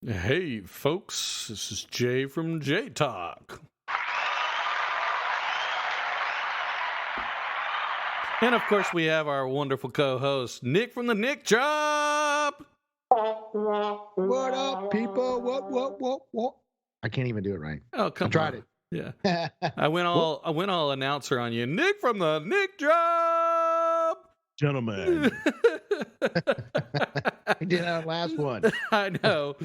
Hey, folks, this is Jay from Jaytalk. And of course, we have our wonderful co host, Nick from the Nick Job. What up, people? What? I can't even do it right. Oh, come on. I tried it. Yeah. I went all announcer on you. Nick from the Nick Job. Gentlemen. I did that last one. I know.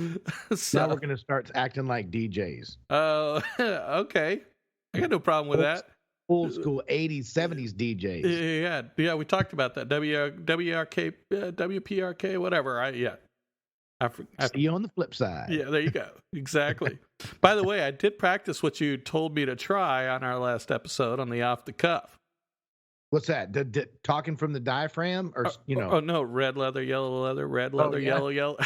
Now we're going to start acting like DJs. Oh, okay. I got no problem with that. Old school 80s, 70s DJs. Yeah, we talked about that. WRK, WPRK, whatever. I see you on the flip side. Yeah, there you go. Exactly. By the way, I did practice what you told me to try on our last episode on the off the cuff. What's that? The talking from the diaphragm, or Oh no, red leather, yellow leather, red leather, yellow.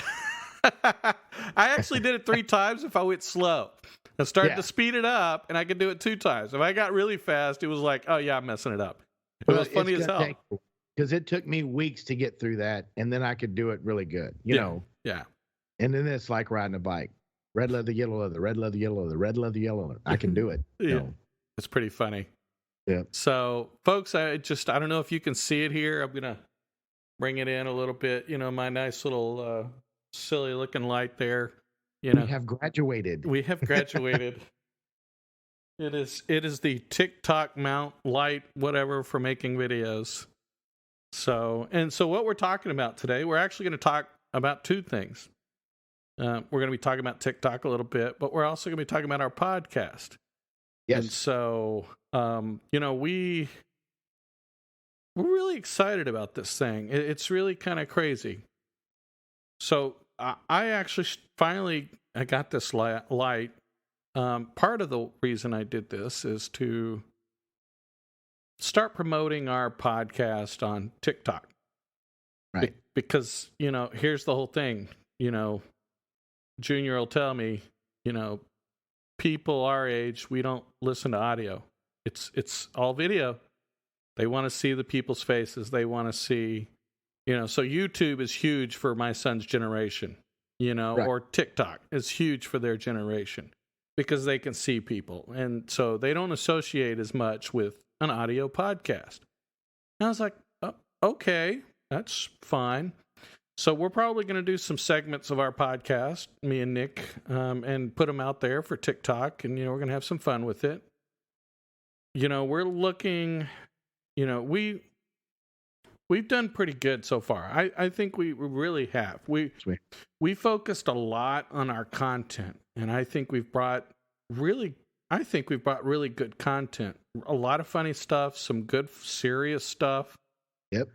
I actually did it 3 times if I went slow. I started to speed it up, and I could do it 2 times. If I got really fast, it was like, oh yeah, I'm messing it up. It was funny as hell. Because it took me weeks to get through that, and then I could do it really good. You know. Yeah. And then it's like riding a bike. Red leather, yellow leather, red leather, yellow leather, red leather, yellow leather. I can do it. Yeah. It's pretty funny. Yeah. So, folks, I don't know if you can see it here. I'm going to bring it in a little bit. My nice little silly looking light there. We have graduated. We have graduated. It is the TikTok mount light, whatever, for making videos. So what we're talking about today, we're actually going to talk about 2 things. We're going to be talking about TikTok a little bit, but we're also going to be talking about our podcast. Yes. And so, we're really excited about this thing. It's really kind of crazy. So I actually finally I got this light. Part of the reason I did this is to start promoting our podcast on TikTok. Right. Because, here's the whole thing. Junior will tell me, people our age, we don't listen to audio. It's all video. They want to see the people's faces. They want to see, so YouTube is huge for my son's generation, right. Or TikTok is huge for their generation because they can see people. And so they don't associate as much with an audio podcast. And I was like, oh, okay, that's fine. So we're probably going to do some segments of our podcast, me and Nick, and put them out there for TikTok, and we're going to have some fun with it. We're looking, we've done pretty good so far. I think we really have. We focused a lot on our content, and I think we've brought really good content. A lot of funny stuff, some good serious stuff. Yep.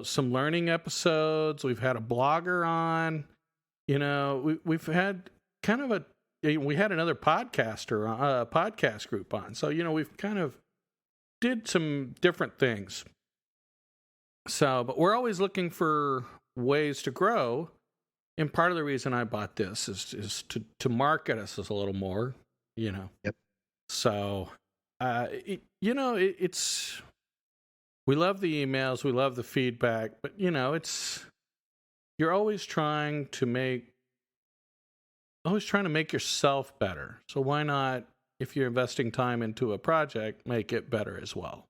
Some learning episodes. We've had a blogger on. We've had kind of we had another podcast group on. So, we've kind of did some different things. So, but we're always looking for ways to grow. And part of the reason I bought this is to market us a little more, Yep. So, it's... We love the emails, we love the feedback, but you're always trying to make yourself better. So why not, if you're investing time into a project, make it better as well?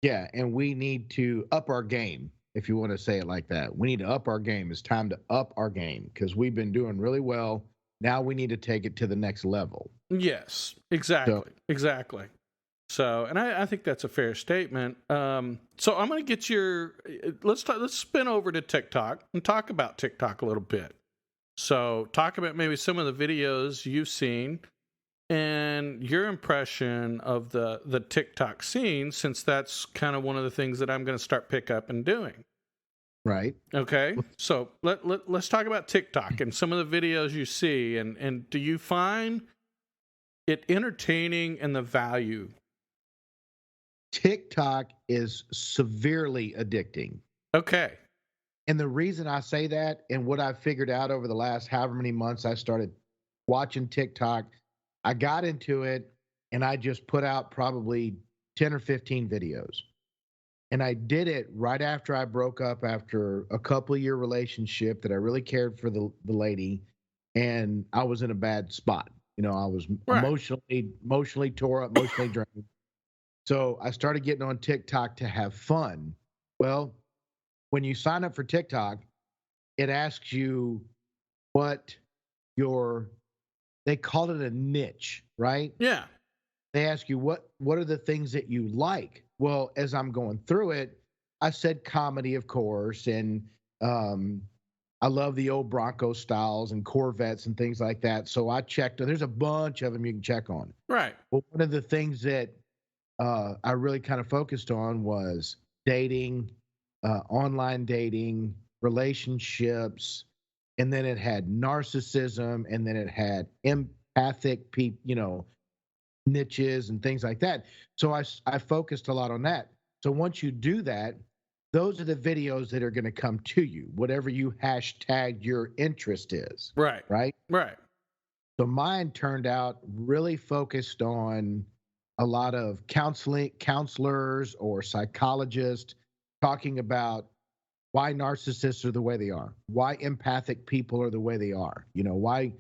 Yeah, and we need to up our game, if you want to say it like that. We need to up our game. It's time to up our game because we've been doing really well. Now we need to take it to the next level. Yes, exactly. Exactly. So, and I think that's a fair statement. So I'm going to get let's spin over to TikTok and talk about TikTok a little bit. So talk about maybe some of the videos you've seen and your impression of the TikTok scene, since that's kind of one of the things that I'm going to start pick up and doing. Right. Okay. So let's talk about TikTok and some of the videos you see, and do you find it entertaining and the value? TikTok is severely addicting. Okay. And the reason I say that, and what I've figured out over the last however many months I started watching TikTok, I got into it and I just put out probably 10 or 15 videos. And I did it right after I broke up after a couple-year relationship that I really cared for the lady. and I was in a bad spot. I was Right. emotionally tore up, emotionally drained. So I started getting on TikTok to have fun. Well, when you sign up for TikTok, it asks you what your they call it a niche, right? Yeah. They ask you what are the things that you like. Well, as I'm going through it, I said comedy, of course, and um, I love the old Bronco styles and Corvettes and things like that. So I checked. There's a bunch of them you can check on. Right. Well, one of the things that I really kind of focused on was dating, online dating, relationships, and then it had narcissism, and then it had empathic people, niches and things like that. So I focused a lot on that. So once you do that, those are the videos that are going to come to you, whatever you hashtag your interest is. Right. Right. Right. So mine turned out really focused on a lot of counselors or psychologists talking about why narcissists are the way they are, why empathic people are the way they are, why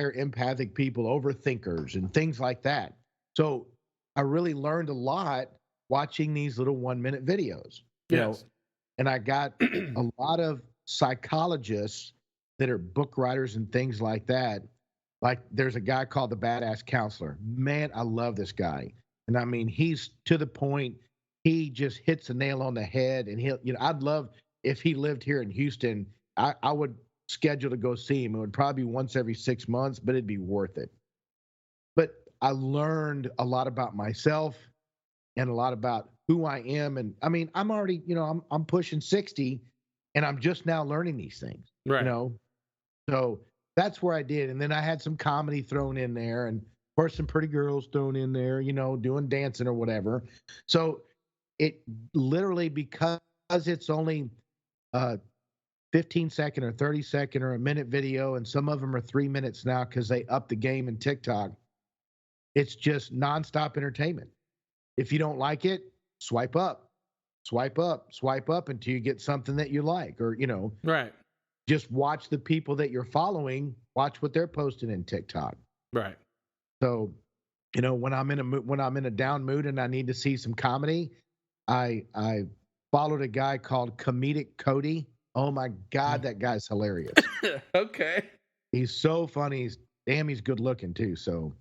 are empathic people overthinkers and things like that. So I really learned a lot watching these little 1 minute videos, Yes. and I got a lot of psychologists that are book writers and things like that. Like there's a guy called the Badass Counselor. Man, I love this guy. And I mean, he's to the point, he just hits a nail on the head. And I'd love if he lived here in Houston, I would schedule to go see him. It would probably be once every 6 months, but it'd be worth it. But I learned a lot about myself and a lot about who I am. And I mean, I'm already, I'm pushing 60 and I'm just now learning these things, Right. So that's where I did. And then I had some comedy thrown in there and of course some pretty girls thrown in there, doing dancing or whatever. So it literally, because it's only 15-second or 30-second or a minute video, and some of them are 3 minutes now because they up the game in TikTok. It's just nonstop entertainment. If you don't like it, swipe up, swipe up, swipe up until you get something that you like, or Right. just watch the people that you're following, watch what they're posting in TikTok. Right. So, when I'm in a down mood and I need to see some comedy, I followed a guy called Comedic Cody. Oh my God, that guy's hilarious. Okay. He's so funny. He's good looking too. So,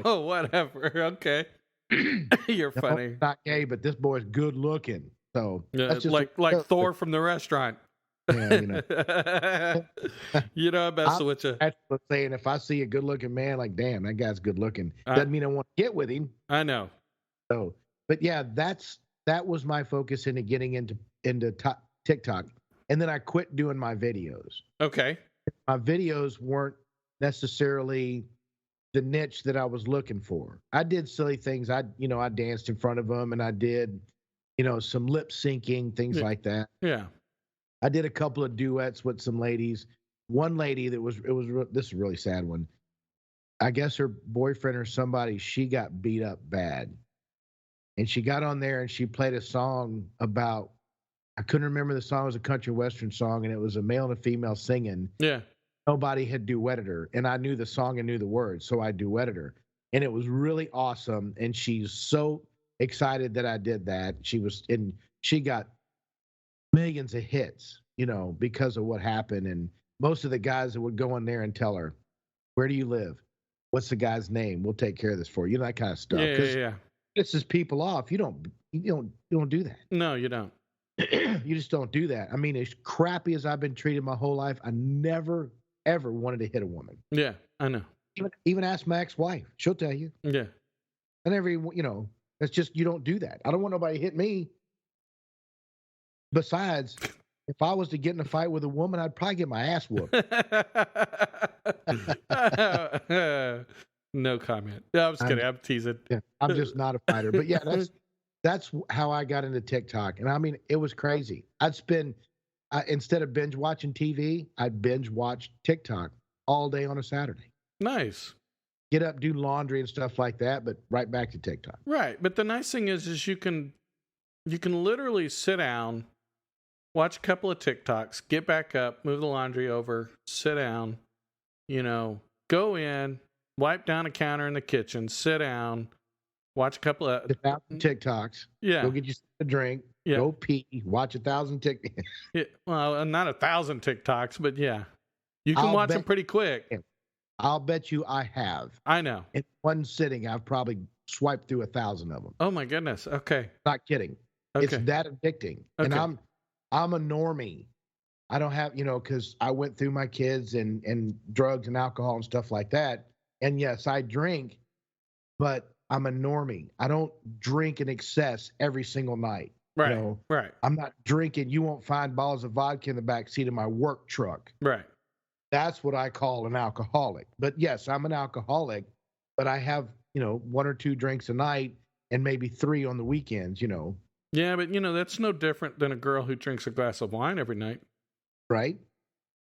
Oh, whatever. Okay. You're funny. Not gay, but this boy's good looking. So that's just like Thor from the restaurant. Yeah, I'm messing with you. That's what I'm saying. If I see a good looking man, like, damn, that guy's good looking. Doesn't mean I want to get with him. I know. So, but yeah, that was my focus into getting into TikTok, and then I quit doing my videos. Okay. My videos weren't necessarily the niche that I was looking for. I did silly things. I danced in front of them, and I did, some lip syncing, things like that. Yeah. I did a couple of duets with some ladies. One lady this is a really sad one. I guess her boyfriend or somebody, she got beat up bad. And she got on there and she played a song about, I couldn't remember the song. It was a country western song, and it was a male and a female singing. Yeah. Nobody had duetted her, and I knew the song and knew the words, so I duetted her. And it was really awesome. And she's so excited that I did that. She got millions of hits, because of what happened. And most of the guys that would go in there and tell her, "Where do you live? What's the guy's name? We'll take care of this for you." That kind of stuff. Yeah. Pisses people off. You don't do that. No, you don't. You just don't do that. I mean, as crappy as I've been treated my whole life, I never ever wanted to hit a woman. Yeah, I know. Even ask my ex-wife; she'll tell you. Yeah. I never, that's just, you don't do that. I don't want nobody to hit me. Besides, if I was to get in a fight with a woman, I'd probably get my ass whooped. No comment. No, I'm just kidding. I'm teasing. Yeah, I'm just not a fighter. But yeah, that's how I got into TikTok. And I mean, it was crazy. Instead of binge watching TV, I'd binge watch TikTok all day on a Saturday. Nice. Get up, do laundry and stuff like that, but right back to TikTok. Right. But the nice thing is you can literally sit down, watch a couple of TikToks, get back up, move the laundry over, sit down, go in, wipe down a counter in the kitchen, sit down, watch a couple of 1,000 TikToks. yeah, Go get you a drink. yeah, Go pee. Watch 1,000 TikToks. yeah. Well, not 1,000 TikToks, but yeah, you can I'll watch them bet. pretty quick. I'll bet you I have. I know. In one sitting, I've probably swiped through 1,000 of them. Oh my goodness. Okay. Not kidding. Okay. It's that addicting. And Okay. I'm a normie. I don't have, because I went through my kids and drugs and alcohol and stuff like that. And yes, I drink, but I'm a normie. I don't drink in excess every single night. Right. Right. I'm not drinking. You won't find bottles of vodka in the back seat of my work truck. Right. That's what I call an alcoholic. But yes, I'm an alcoholic, but I have, 1 or 2 drinks a night and maybe 3 on the weekends, Yeah, but that's no different than a girl who drinks a glass of wine every night. Right?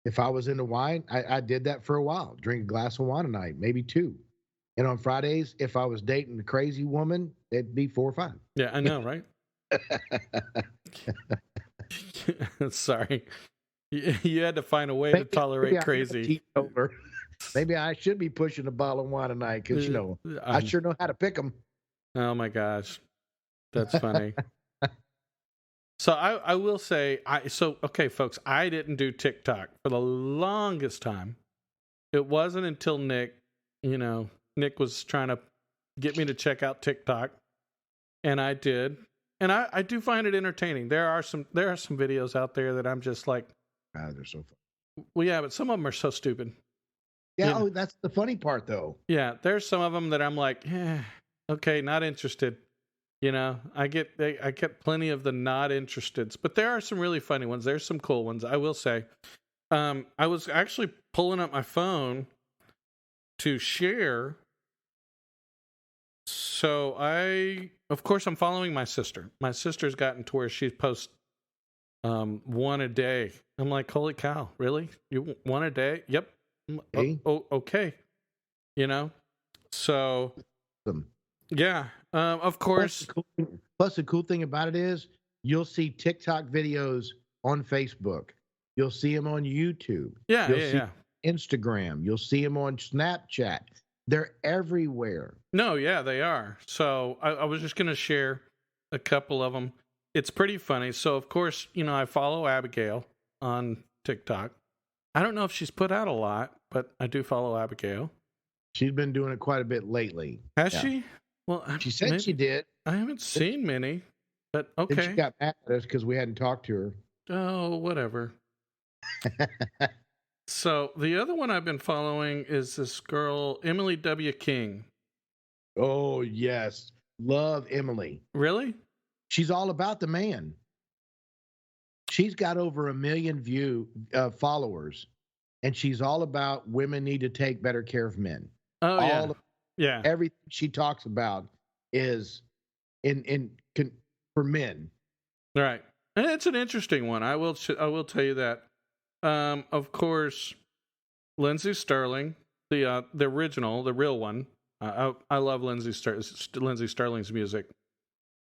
If I was into wine, I did that for a while. Drink a glass of wine a night, maybe 2. And on Fridays, if I was dating a crazy woman, it'd be 4 or 5. Yeah, I know, right? Sorry. You had to find a way to tolerate crazy. Maybe I should be pushing a bottle of wine a night because, I sure know how to pick them. Oh, my gosh. That's funny. So I will say, okay, folks, I didn't do TikTok for the longest time. It wasn't until Nick was trying to get me to check out TikTok, and I did. And I do find it entertaining. There are some videos out there that I'm just like, they're so fun. Well, yeah, but some of them are so stupid. Yeah, that's the funny part, though. Yeah, there's some of them that I'm like, okay, not interested. I get plenty of the not interesteds, but there are some really funny ones. There's some cool ones, I will say. I was actually pulling up my phone to share. So of course, I'm following my sister. My sister's gotten to where she posts one a day. I'm like, holy cow, really? You one a day? Yep. Hey. Oh, okay. So yeah. Of course. Plus, the cool thing about it is you'll see TikTok videos on Facebook. You'll see them on YouTube. Yeah, you'll see them Instagram. You'll see them on Snapchat. They're everywhere. No, yeah, they are. So I was just going to share a couple of them. It's pretty funny. So, of course, I follow Abigail on TikTok. I don't know if she's put out a lot, but I do follow Abigail. She's been doing it quite a bit lately. Has she? Well, she said she did. I haven't seen many, but okay. Then she got mad at us because we hadn't talked to her. Oh, whatever. So the other one I've been following is this girl, Emily W. King. Oh, yes. Love Emily. Really? She's all about the man. She's got over 1 million followers, and she's all about women need to take better care of men. Oh, yeah. Everything she talks about is for men. Right. And it's an interesting one. I will tell you that. Of course, Lindsey Sterling, the original, the real one. I love Lindsey Sterling's music.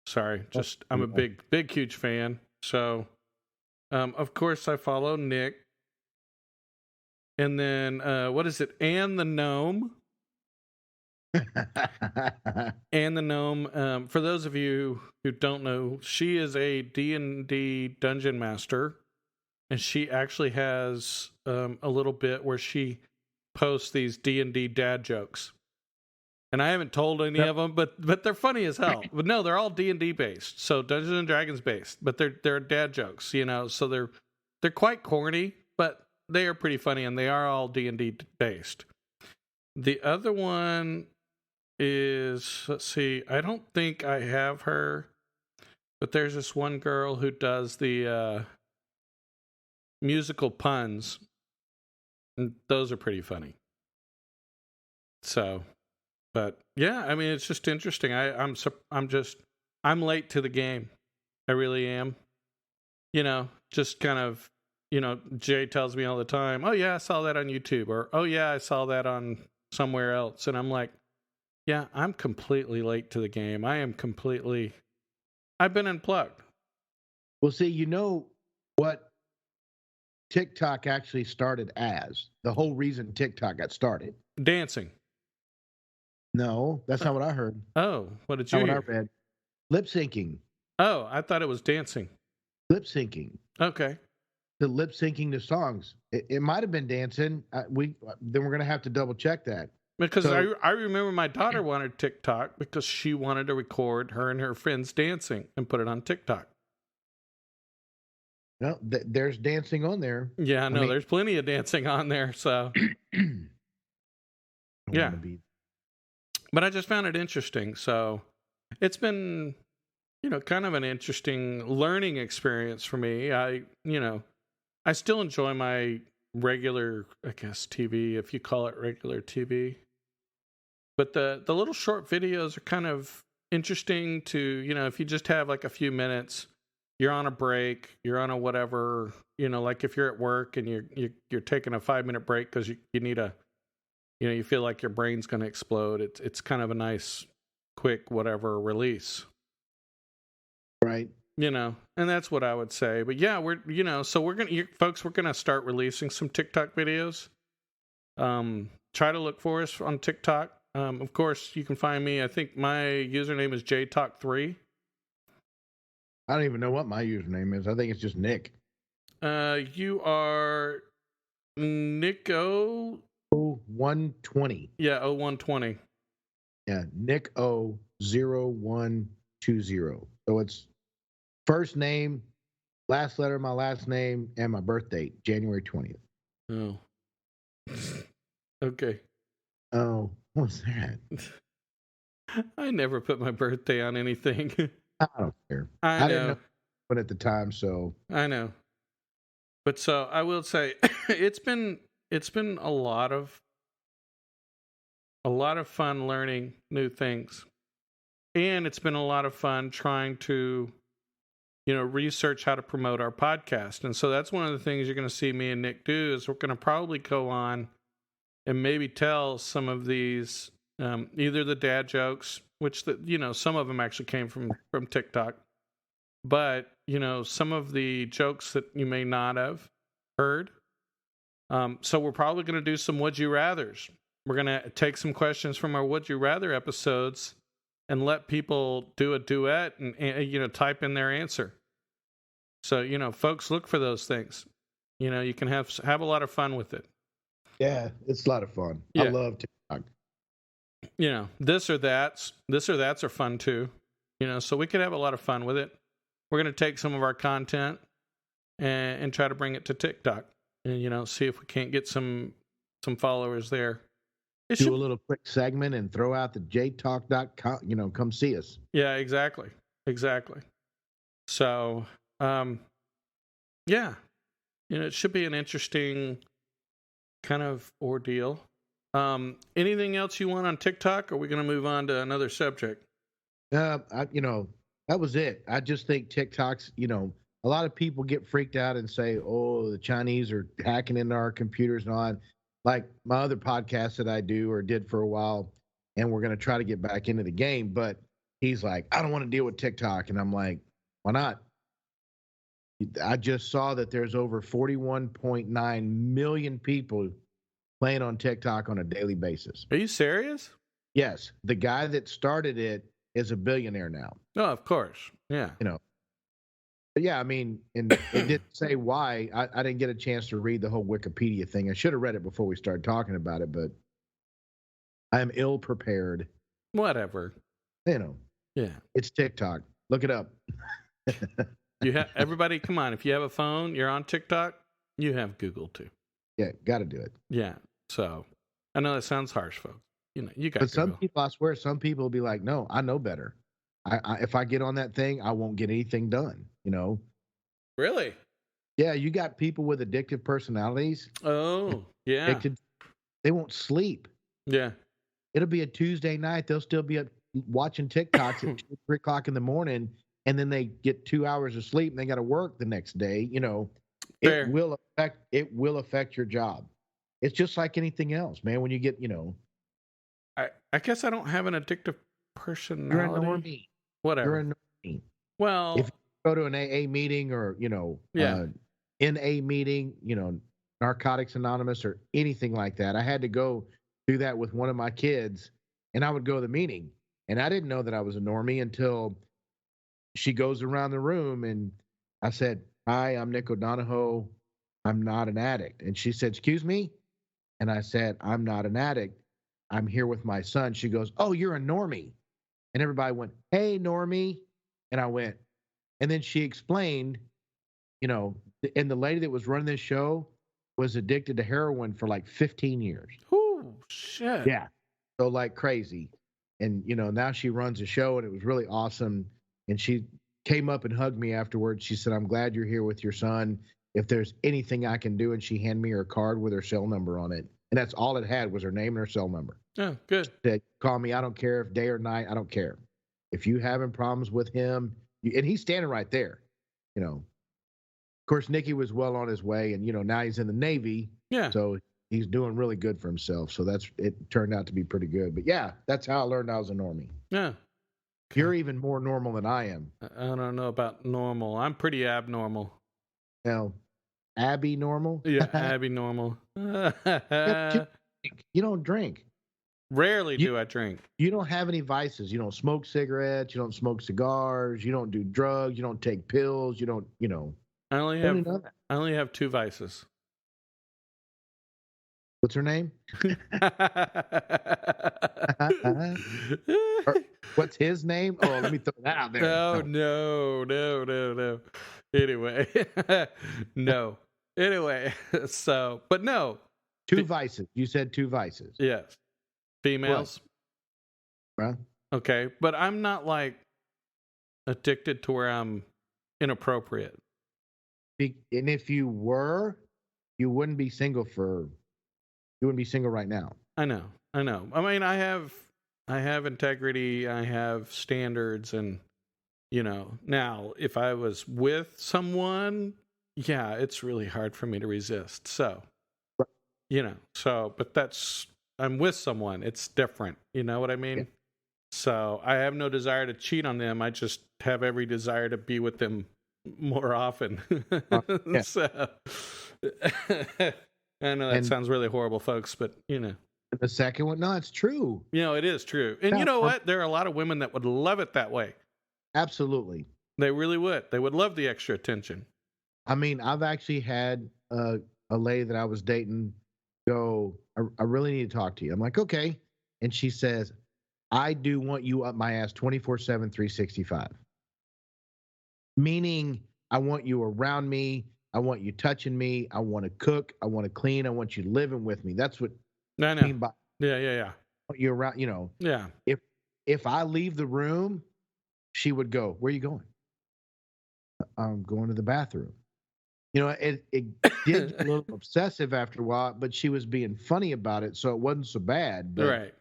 Sorry, I'm a big, huge fan. So, of course, I follow Nick. And then, what is it? Anne the Gnome. Anne the Gnome. For those of you who don't know, she is a D&D dungeon master. And she actually has a little bit where she posts these D&D dad jokes. And I haven't told any of them, but they're funny as hell. But no, they're all D&D based, so Dungeons and Dragons based. But they're dad jokes, so they're quite corny, but they are pretty funny, and they are all D&D based. The other one is, let's see, I don't think I have her, but there's this one girl who does the musical puns, and those are pretty funny. So, but yeah, I mean, it's just interesting. I'm late to the game. I really am. Just kind of, Jay tells me all the time, oh yeah, I saw that on YouTube, or oh yeah, I saw that on somewhere else. And I'm like, yeah, I'm completely late to the game. I've been unplugged. Well, see, what TikTok actually started as? The whole reason TikTok got started? Dancing. No, that's not what I heard. Oh, what did Not you what I hear? read. Lip syncing. Oh, I thought it was dancing. Lip syncing. Okay. The lip syncing to songs. It might have been dancing. Then we're gonna have to double check that. Because So, I remember my daughter wanted TikTok because she wanted to record her and her friends dancing and put it on TikTok. no, there's dancing on there. Yeah, no, I mean, there's plenty of dancing on there. So, I yeah. want to be. But I just found it interesting. So, it's been, kind of an interesting learning experience for me. I still enjoy my regular, I guess, TV, if you call it regular TV. But the little short videos are kind of interesting to, if you just have like a few minutes, you're on a break, you're on a whatever, like if you're at work and you're taking a 5-minute break because you need a, you feel like your brain's going to explode. It's kind of a nice, quick, whatever release. Right. And that's what I would say. But yeah, so we're going to start releasing some TikTok videos. Try to look for us on TikTok. Of course, you can find me. I think my username is Jaytalk3. I don't even know what my username is. I think it's just Nick. You are Nico. 120. Yeah, 0120. Yeah, Nick O 0120. So it's first name, last letter of my last name, and my birth date, January 20th. Oh. Okay. Oh, what's that? I never put my birthday on anything. I don't care. I didn't know. know what at the time, so I know. But so I will say it's been a lot of fun learning new things. And it's been a lot of fun trying to research how to promote our podcast. And so that's one of the things you're going to see me and Nick do is we're going to probably go on and maybe tell some of these either the dad jokes, which some of them actually came from TikTok, but some of the jokes that you may not have heard. So we're probably going to do some would you rathers. We're going to take some questions from our would you rather episodes and let people do a duet and type in their answer. So folks, look for those things. You can have a lot of fun with it. yeah, it's a lot of fun. Yeah. I love TikTok. This or that's are fun too. So we could have a lot of fun with it. We're going to take some of our content and try to bring it to TikTok and see if we can't get some followers there. Do a little quick segment and throw out the jtalk.com, come see us. Yeah, exactly. So, yeah, it should be an interesting kind of ordeal. Anything else you want on TikTok? Or are we going to move on to another subject? That was it. I just think TikTok's, a lot of people get freaked out and say, oh, the Chinese are hacking into our computers and all that. Like my other podcast that I do or did for a while, and we're going to try to get back into the game. But he's like, I don't want to deal with TikTok. And I'm like, why not? I just saw that there's over 41.9 million people playing on TikTok on a daily basis. Are you serious? Yes. The guy that started it is a billionaire now. Oh, of course. Yeah. But yeah, I mean, and it didn't say why. I didn't get a chance to read the whole Wikipedia thing. I should have read it before we started talking about it, but I am ill prepared. Whatever. Yeah. It's TikTok. Look it up. Everybody, come on. If you have a phone, you're on TikTok, you have Google too. Yeah, got to do it. Yeah. So I know that sounds harsh, folks. You got. But some people, I swear, some people will be like, "No, I know better. If I get on that thing, I won't get anything done." Really? Yeah, you got people with addictive personalities. Oh, yeah. Addicted. They won't sleep. Yeah. It'll be a Tuesday night. They'll still be up watching TikToks at 2, 3 o'clock in the morning, and then they get 2 hours of sleep and they got to work the next day. Fair. It will affect your job. It's just like anything else, man. When you get, I guess I don't have an addictive personality. You're a normie. Whatever. You're a normie. Well, if you go to an AA meeting or, yeah. NA meeting, Narcotics Anonymous or anything like that. I had to go do that with one of my kids, and I would go to the meeting. And I didn't know that I was a normie until she goes around the room and I said, "Hi, I'm Nick O'Donohoe. I'm not an addict." And she said, "Excuse me?" And I said, "I'm not an addict. I'm here with my son." She goes, "Oh, you're a normie." And everybody went, "Hey, normie." And I went, and then she explained, and the lady that was running this show was addicted to heroin for like 15 years. Oh, shit. Yeah. So like crazy. And, now she runs a show and it was really awesome. And she came up and hugged me afterwards. She said, "I'm glad you're here with your son. If there's anything I can do." And she handed me her card with her cell number on it. And that's all it had was her name and her cell number. Oh, good. She said, "Call me. I don't care if day or night. I don't care. If you having problems with him," and he's standing right there, Of course, Nicky was well on his way, and now he's in the Navy. Yeah. So he's doing really good for himself. So it turned out to be pretty good. But yeah, that's how I learned I was a normie. Yeah. You're even more normal than I am. I don't know about normal. I'm pretty abnormal. Abby normal? Yeah, Abby normal. You don't drink. Rarely do I drink. You don't have any vices. You don't smoke cigarettes. You don't smoke cigars. You don't do drugs. You don't take pills. You don't, I only have 2 vices. What's her name? What's his name? Oh, let me throw that out there. No. Anyway, no. Anyway, but no. 2 vices. You said 2 vices. Yes. Females. Well, okay, but I'm not like addicted to where I'm inappropriate. And if you were, you wouldn't be single right now. I know. I mean, I have integrity. I have standards, and now if I was with someone, yeah, it's really hard for me to resist. So, but I'm with someone. It's different. You know what I mean? Yeah. So I have no desire to cheat on them. I just have every desire to be with them more often. Yeah. So I know that sounds really horrible, folks, but The second one, no, it's true. It is true. And you know what? There are a lot of women that would love it that way. Absolutely. They really would. They would love the extra attention. I mean, I've actually had a lady that I was dating go, I really need to talk to you. I'm like, okay. And she says, "I do want you up my ass 24/7, 365. Meaning, I want you around me. I want you touching me. I want to cook. I want to clean. I want you living with me." That's what I mean by yeah. I want you around, Yeah. If I leave the room, she would go, "Where are you going?" "I'm going to the bathroom." It did get a little obsessive after a while, but she was being funny about it, so it wasn't so bad. But right.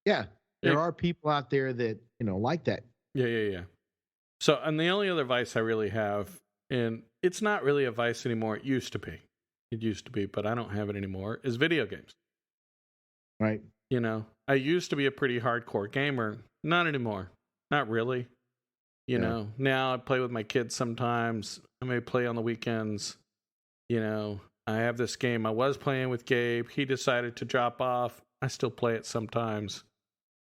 Yeah, there are people out there that, like that. Yeah. So, and the only other vice I really have, and it's not really a vice anymore. It used to be, but I don't have it anymore, is video games. Right. I used to be a pretty hardcore gamer. Not anymore. Not really. Now I play with my kids sometimes. I may play on the weekends. I have this game I was playing with Gabe. He decided to drop off. I still play it sometimes.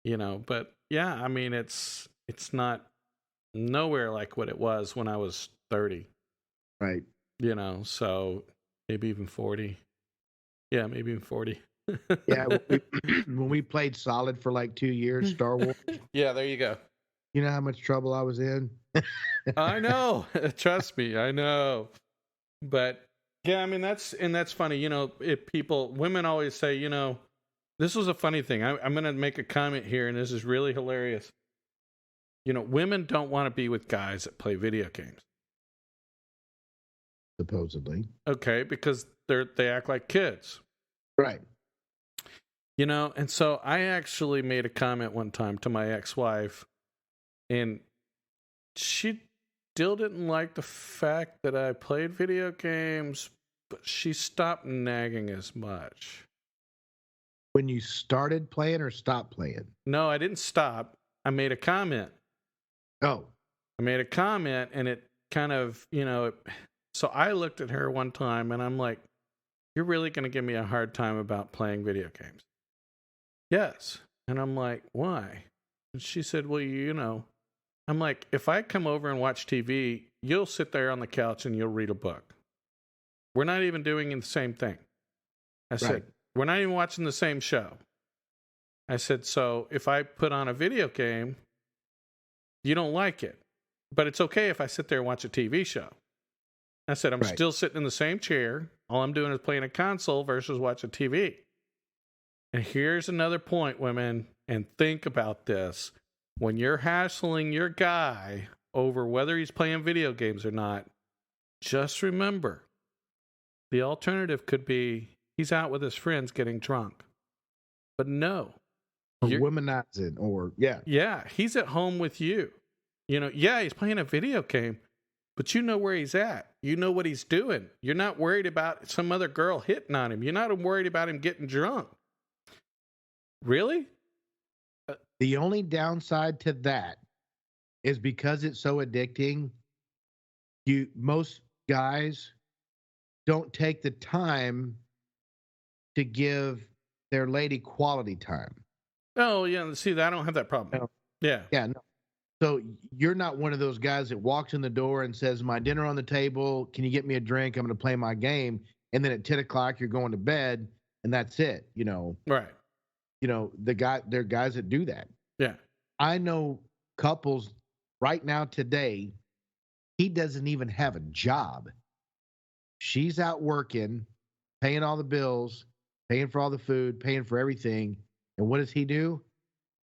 But yeah, I mean, it's not nowhere like what it was when I was 30. Right. So maybe even 40. Yeah, maybe even 40. Yeah, when we played solid for like 2 years, Star Wars. Yeah, there you go. You know how much trouble I was in? I know. Trust me, I know. But yeah, I mean, that's funny. Women always say, this was a funny thing. I'm going to make a comment here, and this is really hilarious. Women don't want to be with guys that play video games. Supposedly. Okay, because they act like kids. Right. And so I actually made a comment one time to my ex-wife, and she still didn't like the fact that I played video games, but she stopped nagging as much. When you started playing or stopped playing? No, I didn't stop. I made a comment. Oh. I made a comment, and it kind of, So I looked at her one time and I'm like, you're really going to give me a hard time about playing video games? Yes. And I'm like, why? And she said, well, I'm like, if I come over and watch TV, you'll sit there on the couch and you'll read a book. We're not even doing the same thing. I said, we're not even watching the same show. I said, so if I put on a video game, you don't like it. But it's okay if I sit there and watch a TV show. I said, I'm still sitting in the same chair. All I'm doing is playing a console versus watching TV. And here's another point, women, and think about this. When you're hassling your guy over whether he's playing video games or not, just remember, the alternative could be he's out with his friends getting drunk. But no. Or womanizing, or, Yeah, he's at home with you. He's playing a video game, but you know where he's at. You know what he's doing. You're not worried about some other girl hitting on him. You're not worried about him getting drunk. Really? The only downside to that is because it's so addicting, most guys don't take the time to give their lady quality time. Oh, yeah. See, I don't have that problem. No. Yeah. Yeah. No. So you're not one of those guys that walks in the door and says, my dinner on the table, can you get me a drink? I'm going to play my game. And then at 10 o'clock, you're going to bed, and that's it. Right. There are guys that do that. Yeah. I know couples right now today, he doesn't even have a job. She's out working, paying all the bills, paying for all the food, paying for everything. And what does he do?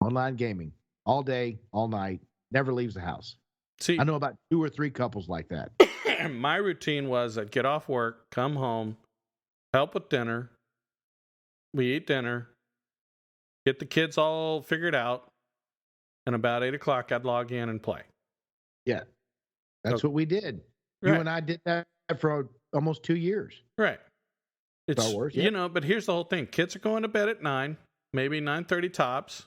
Online gaming all day, all night, never leaves the house. See, I know about 2 or 3 couples like that. My routine was I'd get off work, come home, help with dinner. We eat dinner, get the kids all figured out, and about 8 o'clock, I'd log in and play. Yeah, that's what we did. Right. You and I did that for almost 2 years. Right. It's Star Wars, yeah. But here's the whole thing. Kids are going to bed at 9, maybe 9:30 tops,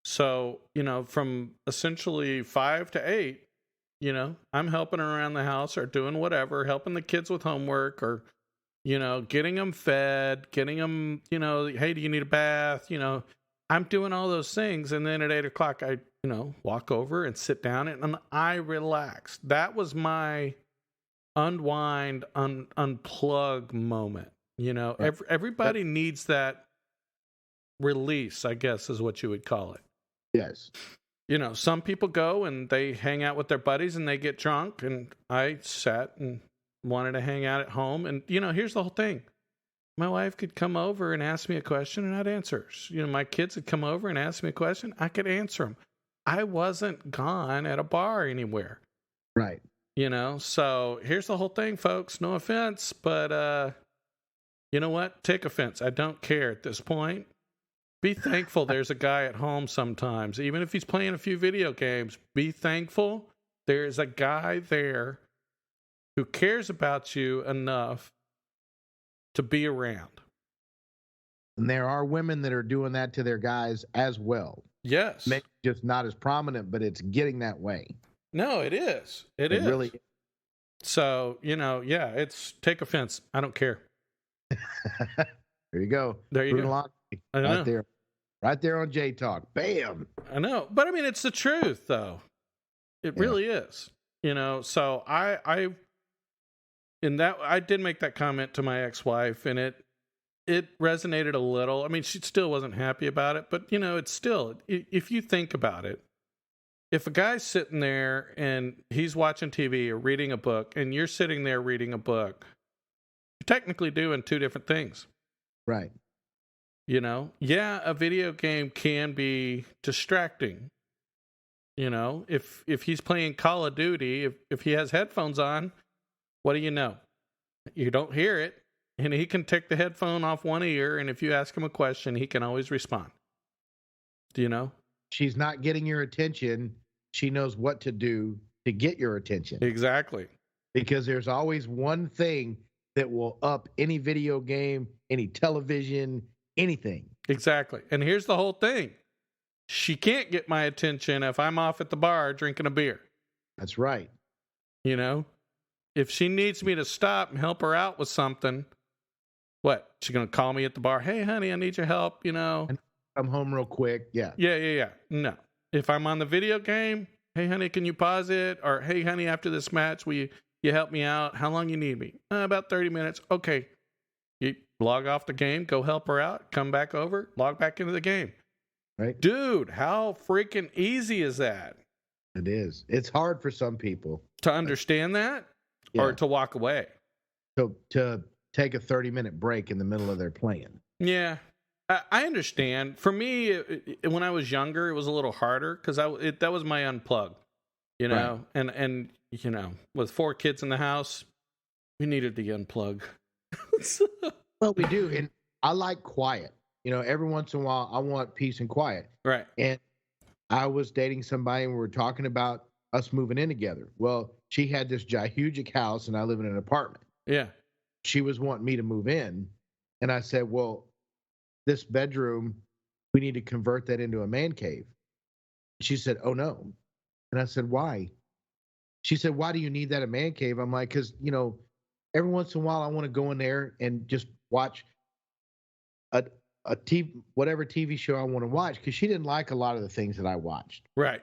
So, from essentially 5 to 8, I'm helping around the house or doing whatever, helping the kids with homework or, getting them fed, getting them, hey, do you need a bath? I'm doing all those things. And then at 8 o'clock, I, walk over and sit down and I relax. That was my unwind, unplug moment. Right. Everybody needs that release, I guess is what you would call it. Yes. Some people go and they hang out with their buddies and they get drunk, and I sat and wanted to hang out at home. And, here's the whole thing. My wife could come over and ask me a question and I'd answer her. My kids would come over and ask me a question. I could answer them. I wasn't gone at a bar anywhere. Right. So here's the whole thing, folks. No offense, but you know what? Take offense. I don't care at this point. Be thankful there's a guy at home sometimes. Even if he's playing a few video games, be thankful there's a guy there who cares about you enough to be around. And there are women that are doing that to their guys as well. Yes. Maybe just not as prominent, but it's getting that way. No, it is. It is. Really. So, it's take offense. I don't care. There you go. There you go. Right there on Jaytalk. Bam. I know. But I mean, it's the truth though. It really is. So I did make that comment to my ex-wife, and it resonated a little. I mean, she still wasn't happy about it, but it's still, if you think about it, if a guy's sitting there and he's watching TV or reading a book and you're sitting there reading a book, you're technically doing 2 different things. Right. A video game can be distracting. If he's playing Call of Duty, if he has headphones on, what do you know? You don't hear it, and he can take the headphone off one ear, and if you ask him a question, he can always respond. Do you know? She's not getting your attention. She knows what to do to get your attention. Exactly. Because there's always one thing that will up any video game, any television, anything. Exactly. And here's the whole thing. She can't get my attention if I'm off at the bar drinking a beer. That's right. If she needs me to stop and help her out with something, what? She gonna call me at the bar? Hey, honey, I need your help. And come home real quick. Yeah. Yeah. No. If I'm on the video game, hey, honey, can you pause it? Or hey, honey, after this match, will you help me out? How long you need me? About 30 minutes. Okay. You log off the game, go help her out, come back over, log back into the game. Right. Dude, how freaking easy is that? It is. It's hard for some people to understand that or to walk away. To take a 30-minute break in the middle of their playing. Yeah. I understand. For me, when I was younger, it was a little harder because that was my unplug, right. and with 4 kids in the house, we needed to unplug. Well, we do, and I like quiet. Every once in a while, I want peace and quiet. Right. And I was dating somebody, and we were talking about us moving in together. Well, she had this huge house, and I live in an apartment. Yeah. She was wanting me to move in, and I said, well, this bedroom, we need to convert that into a man cave. She said, oh, no. And I said, why? She said, why do you need that a man cave? I'm like, because, every once in a while I want to go in there and just watch a whatever TV show I want to watch, because she didn't like a lot of the things that I watched. Right.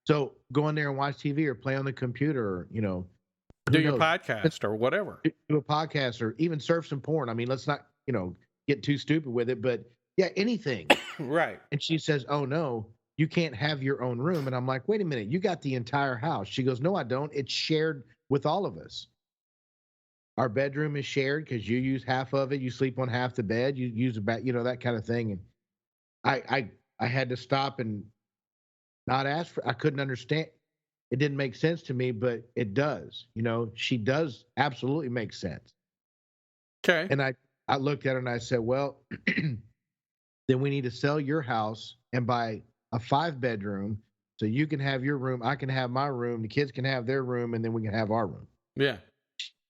So go in there and watch TV or play on the computer, or, do your podcast or whatever. Do a podcast or even surf some porn. I mean, let's not, get too stupid with it, but yeah, anything. Right. And she says, oh no, you can't have your own room. And I'm like, wait a minute, you got the entire house. She goes, no, I don't. It's shared with all of us. Our bedroom is shared because you use half of it. You sleep on half the bed. You use about, that kind of thing. And I had to stop and not ask for. I couldn't understand. It didn't make sense to me, but it does. She does absolutely make sense. Okay. And I looked at her and I said, well, then we need to sell your house and buy a 5-bedroom so you can have your room. I can have my room. The kids can have their room, and then we can have our room. Yeah.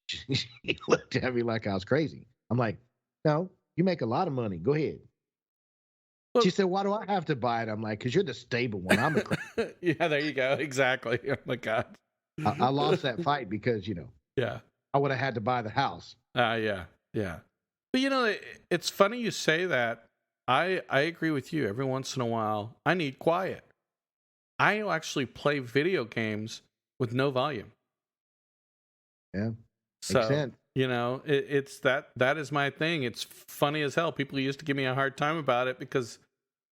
She looked at me like I was crazy. I'm like, no, you make a lot of money. Go ahead. Well, she said, why do I have to buy it? I'm like, because you're the stable one. I'm a Yeah, there you go. Exactly. Oh, my God. I lost that fight because, yeah, I would have had to buy the house. Yeah. But, it's funny you say that. I agree with you. Every once in a while, I need quiet. I actually play video games with no volume. Yeah. So, it's that is my thing. It's funny as hell. People used to give me a hard time about it because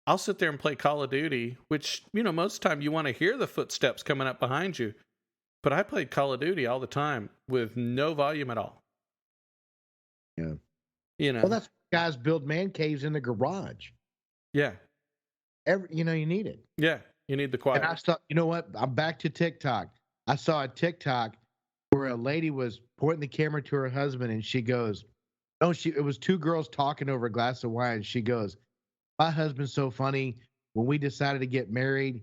I'll sit there and play Call of Duty, which, most of the time you want to hear the footsteps coming up behind you. But I played Call of Duty all the time with no volume at all. Yeah. Well, that's why guys build man caves in the garage. Yeah. You need it. Yeah. You need the quiet. And I saw, you know what? I'm back to TikTok. I saw a TikTok where a lady was pointing the camera to her husband, and she goes, it was 2 girls talking over a glass of wine. She goes, my husband's so funny. When we decided to get married,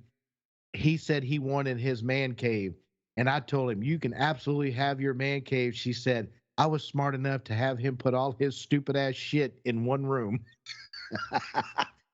he said he wanted his man cave. And I told him, you can absolutely have your man cave. She said, I was smart enough to have him put all his stupid ass shit in one room.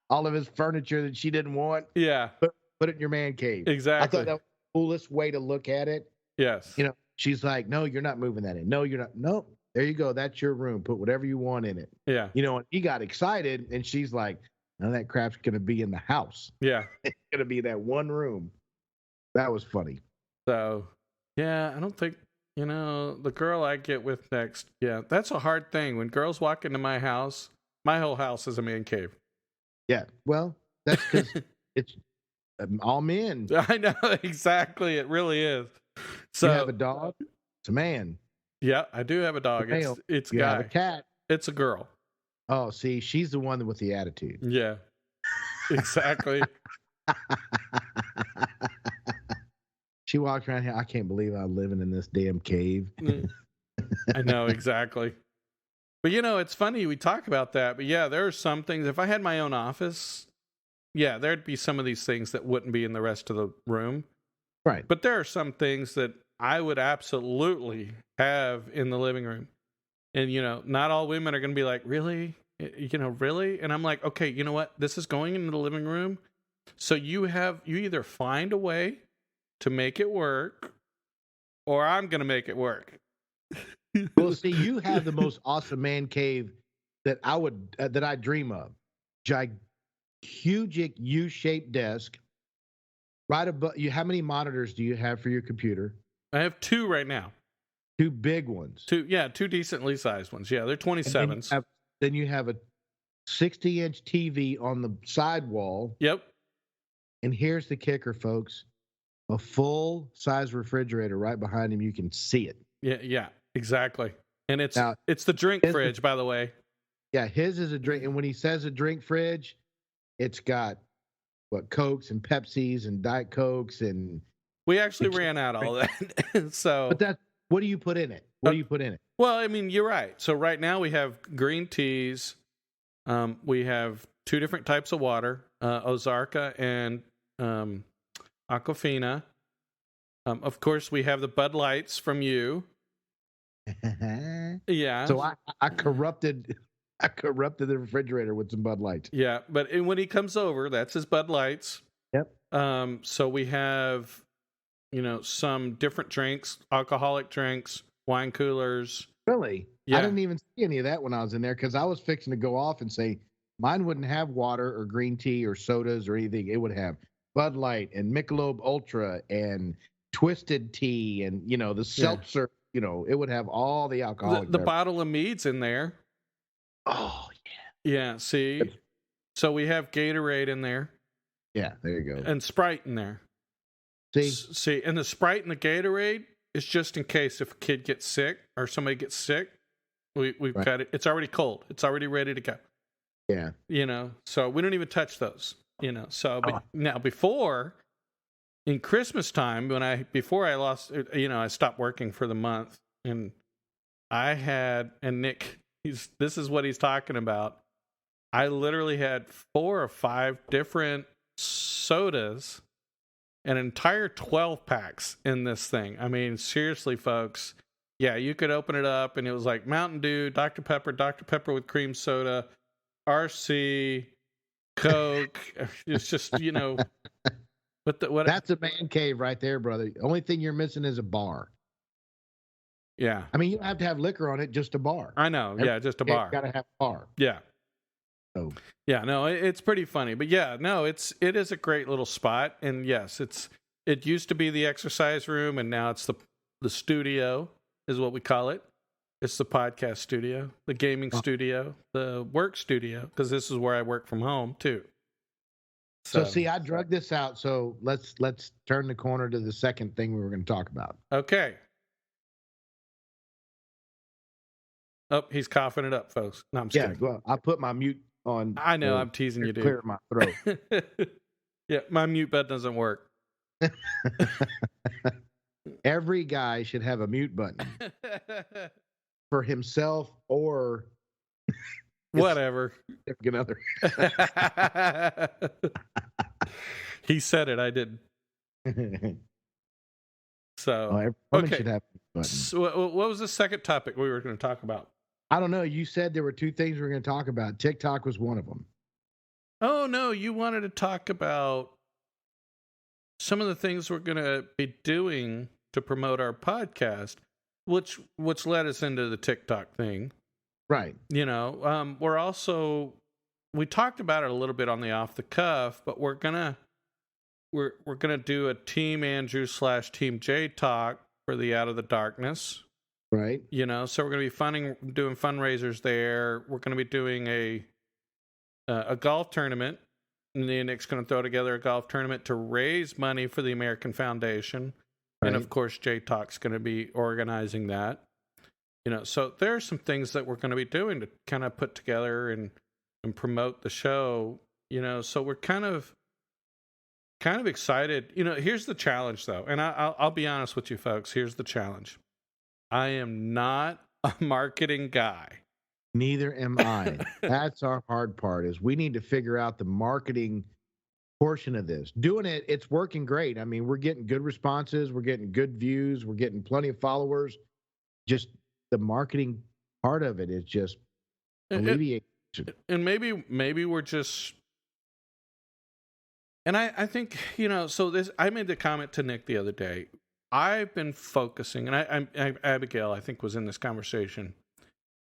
All of his furniture that she didn't want. Yeah. Put it in your man cave. Exactly. I thought that was the coolest way to look at it. Yes. She's like, no, you're not moving that in. No, you're not. No, there you go. That's your room. Put whatever you want in it. Yeah. And he got excited, and she's like, none of that crap's going to be in the house. Yeah. It's going to be that one room. That was funny. So, yeah, I don't think, the girl I get with next, yeah, that's a hard thing. When girls walk into my house, my whole house is a man cave. Yeah. Well, that's because it's all men. I know, exactly. It really is. So, you have a dog? It's a man. Yeah, I do have a dog. It's a you guy. Have a cat. It's a girl. Oh, see, she's the one with the attitude. Yeah, exactly. She walks around here. I can't believe I'm living in this damn cave. I know, exactly. But, it's funny we talk about that. But, yeah, there are some things. If I had my own office, yeah, there'd be some of these things that wouldn't be in the rest of the room. Right. But there are some things that I would absolutely have in the living room. And, not all women are going to be like, really? Really? And I'm like, okay, you know what? This is going into the living room. So you either find a way to make it work, or I'm going to make it work. Well, see, you have the most awesome man cave that I dream of. Huge U-shaped desk. Right above you. How many monitors do you have for your computer? I have 2 right now. 2 big ones. 2 decently sized ones. Yeah, they're 27s. Then you have a 60-inch TV on the side wall. Yep. And here's the kicker, folks. A full-size refrigerator right behind him. You can see it. Yeah, exactly. And it's the drink fridge, by the way. Yeah, his is a drink. And when he says a drink fridge, it's got Cokes and Pepsis and Diet Cokes, and we actually ran out all that. So, but what do you put in it? What do you put in it? Well, I mean, you're right. So right now we have green teas. We have 2 different types of water, Ozarka and Aquafina. Of course, we have the Bud Lights from you. Yeah. So I corrupted the refrigerator with some Bud Lights. Yeah, but when he comes over, that's his Bud Lights. Yep. So we have, some different drinks, alcoholic drinks, wine coolers. Really? Yeah. I didn't even see any of that when I was in there because I was fixing to go off and say mine wouldn't have water or green tea or sodas or anything. It would have Bud Light and Michelob Ultra and Twisted Tea and, the seltzer. It would have all the alcoholic. The bottle of mead's in there. Oh, yeah. Yeah, see? So we have Gatorade in there. Yeah, there you go. And Sprite in there. See, and the Sprite and the Gatorade is just in case if a kid gets sick or somebody gets sick. We've got it. It's already cold. It's already ready to go. Yeah. So we don't even touch those, So now before, in Christmas time, before I lost, I stopped working for the month, and I had, and Nick, this is what he's talking about. I literally had 4 or 5 different sodas, an entire 12 packs in this thing. I mean, seriously, folks. Yeah, you could open it up, and it was like Mountain Dew, Dr. Pepper with cream soda, RC, Coke. It's just, What That's a man cave right there, brother. The only thing you're missing is a bar. Yeah. I mean, you don't have to have liquor on it, just a bar. I know. Yeah, just a bar. You got to have a bar. Yeah. So. Yeah, no, it's pretty funny. But yeah, no, it is a great little spot. And yes, it used to be the exercise room, and now it's the studio is what we call it. It's the podcast studio, the gaming studio, the work studio, because this is where I work from home too. So see, I drug this out. So let's turn the corner to the second thing we were going to talk about. Okay. Oh, he's coughing it up, folks. No, I'm just kidding. Well, I put my mute on. I know, I'm teasing you, dude. Clear my throat. Yeah, my mute button doesn't work. Every guy should have a mute button for himself or whatever. Other. He said it. I didn't. So okay. Should have so what was the second topic we were going to talk about? I don't know. You said there were 2 things we were going to talk about. TikTok was one of them. Oh no, you wanted to talk about some of the things we're going to be doing to promote our podcast, which led us into the TikTok thing. Right. We're also, we talked about it a little bit on the off the cuff, but we're gonna do a Team Andrew / Team Jaytalk for the Out of the Darkness. Right. So we're gonna be doing fundraisers there. We're gonna be doing a golf tournament. And then Nick's gonna throw together a golf tournament to raise money for the American Foundation. Right. And of course, Jaytalk's gonna be organizing that. So there are some things that we're going to be doing to kind of put together and promote the show, so we're kind of excited. Here's the challenge though. And I'll be honest with you folks. Here's the challenge. I am not a marketing guy. Neither am I. That's our hard part is we need to figure out the marketing portion of this. Doing it, it's working great. I mean, we're getting good responses. We're getting good views. We're getting plenty of followers. Just the marketing part of it is just alleviation. And maybe we're just, and I think, so I made the comment to Nick the other day. I've been focusing, and Abigail, I think, was in this conversation.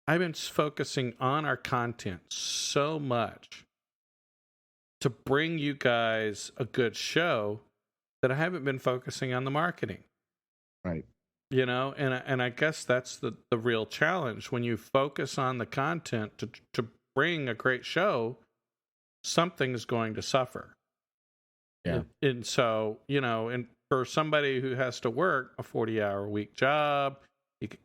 I've been focusing on our content so much to bring you guys a good show that I haven't been focusing on the marketing. Right. You know, and I guess that's the real challenge. When you focus on the content to bring a great show, something is going to suffer. Yeah. And so, you know, and for somebody who has to work a 40-hour-week job,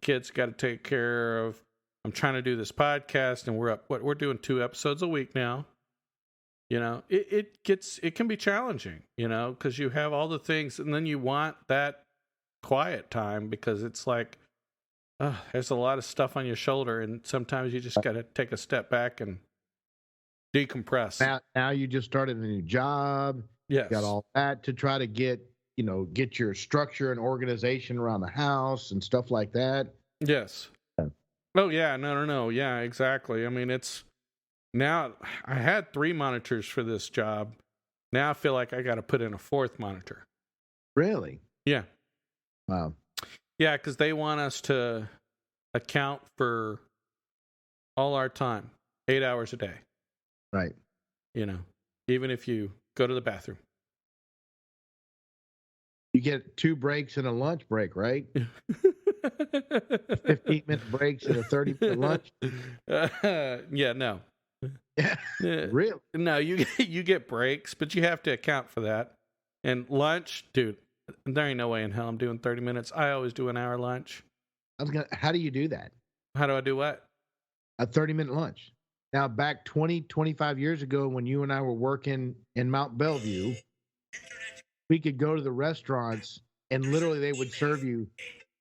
kids got to take care of. I'm trying to do this podcast, and we're doing 2 episodes a week now. You know, it can be challenging, you know, because you have all the things, and then you want that quiet time because it's like, there's a lot of stuff on your shoulder, and sometimes you just got to take a step back and decompress. Now you just started a new job. Yes. Got all that to try to get your structure and organization around the house and stuff like that. Yes. Yeah. Oh yeah, no. Yeah, exactly. I mean, it's now I had 3 monitors for this job. Now I feel like I got to put in a 4th monitor. Really? Yeah. Wow. Yeah, because they want us to account for all our time, 8 hours a day. Right. You know, even if you go to the bathroom. You get 2 breaks and a lunch break, right? 15-minute breaks and a 30-minute lunch. Yeah, no. Yeah. Really? No, you get breaks, but you have to account for that. And lunch, dude, there ain't no way in hell I'm doing 30 minutes. I always do an hour lunch. How do you do that? How do I do what? A 30-minute lunch. Now, back 25 years ago when you and I were working in Mount Bellevue, we could go to the restaurants and literally they would serve you.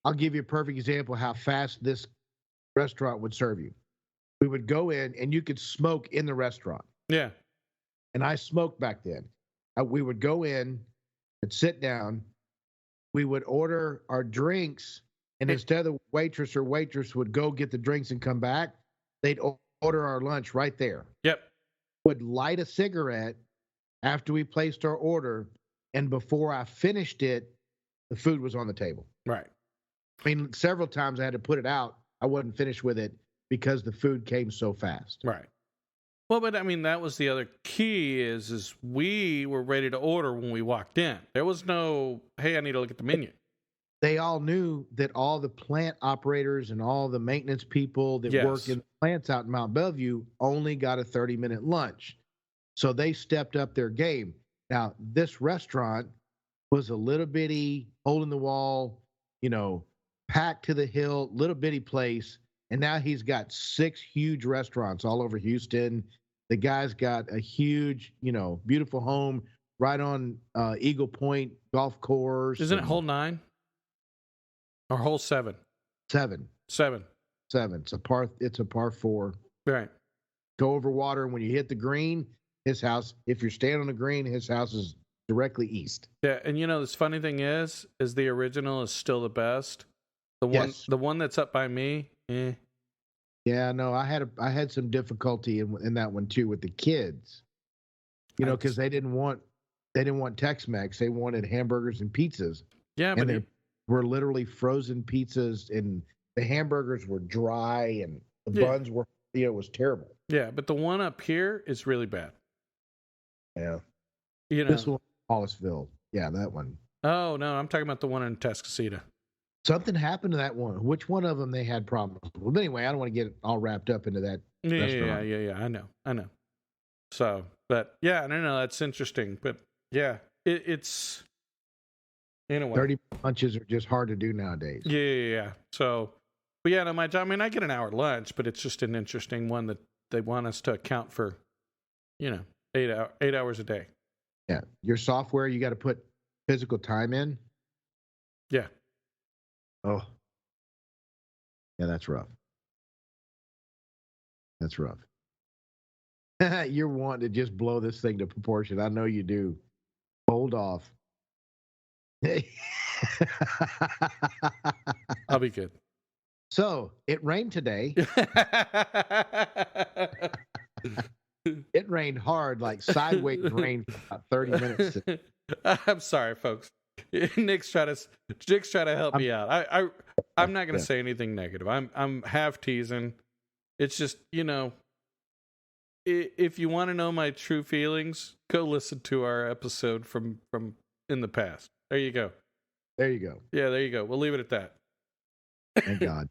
I'll give you a perfect example of how fast this restaurant would serve you. We would go in and you could smoke in the restaurant. Yeah. And I smoked back then. We would go in and sit down. We would order our drinks. And instead of the waitress would go get the drinks and come back, they'd order our lunch right there. Yep. Would light a cigarette after we placed our order. And before I finished it, the food was on the table. Right. I mean, several times I had to put it out. I wasn't finished with it because the food came so fast. Right. Well, but I mean, that was the other key is we were ready to order when we walked in. There was no, hey, I need to look at the menu. They all knew that all the plant operators and all the maintenance people that work in the plants out in Mount Bellevue only got a 30-minute lunch. So they stepped up their game. Now, this restaurant was a little bitty, hole in the wall, packed to the hill, little bitty place. And now he's got 6 huge restaurants all over Houston. The guy's got a huge, beautiful home right on Eagle Point Golf Course. Isn't it hole 9? Or hole 7? 7. 7. It's a par 4. Right. Go over water. When you hit the green, his house, if you're standing on the green, his house is directly east. Yeah, and this funny thing is the original is still the best. The one that's up by me, Yeah, no, I had some difficulty in that one too with the kids. Because they didn't want Tex-Mex. They wanted hamburgers and pizzas. Yeah, and they were literally frozen pizzas, and the hamburgers were dry, and the buns were, it was terrible. Yeah, but the one up here is really bad. Yeah. This one, Hollisville. Yeah, that one. Oh, no, I'm talking about the one in Tuscaloosa. Something happened to that one. Which one of them they had problems with? But anyway, I don't want to get all wrapped up into that restaurant. Yeah. I know. So, but yeah, no, that's interesting. But yeah, it's anyway. 30 lunches are just hard to do nowadays. Yeah. So, but yeah, no, my job. I mean, I get an hour lunch, but it's just an interesting one that they want us to account for. 8 hours a day. Yeah, your software, you got to put physical time in. Yeah. Oh, yeah, that's rough. That's rough. You're wanting to just blow this thing to proportion. I know you do. Hold off. I'll be good. So it rained today. It rained hard, like sideways rain for about 30 minutes. I'm sorry, folks. Nick's trying to help me out. I'm not going to say anything negative. I'm half teasing. It's just, if you want to know my true feelings, go listen to our episode from in the past. There you go. There you go. Yeah, there you go. We'll leave it at that. Thank God.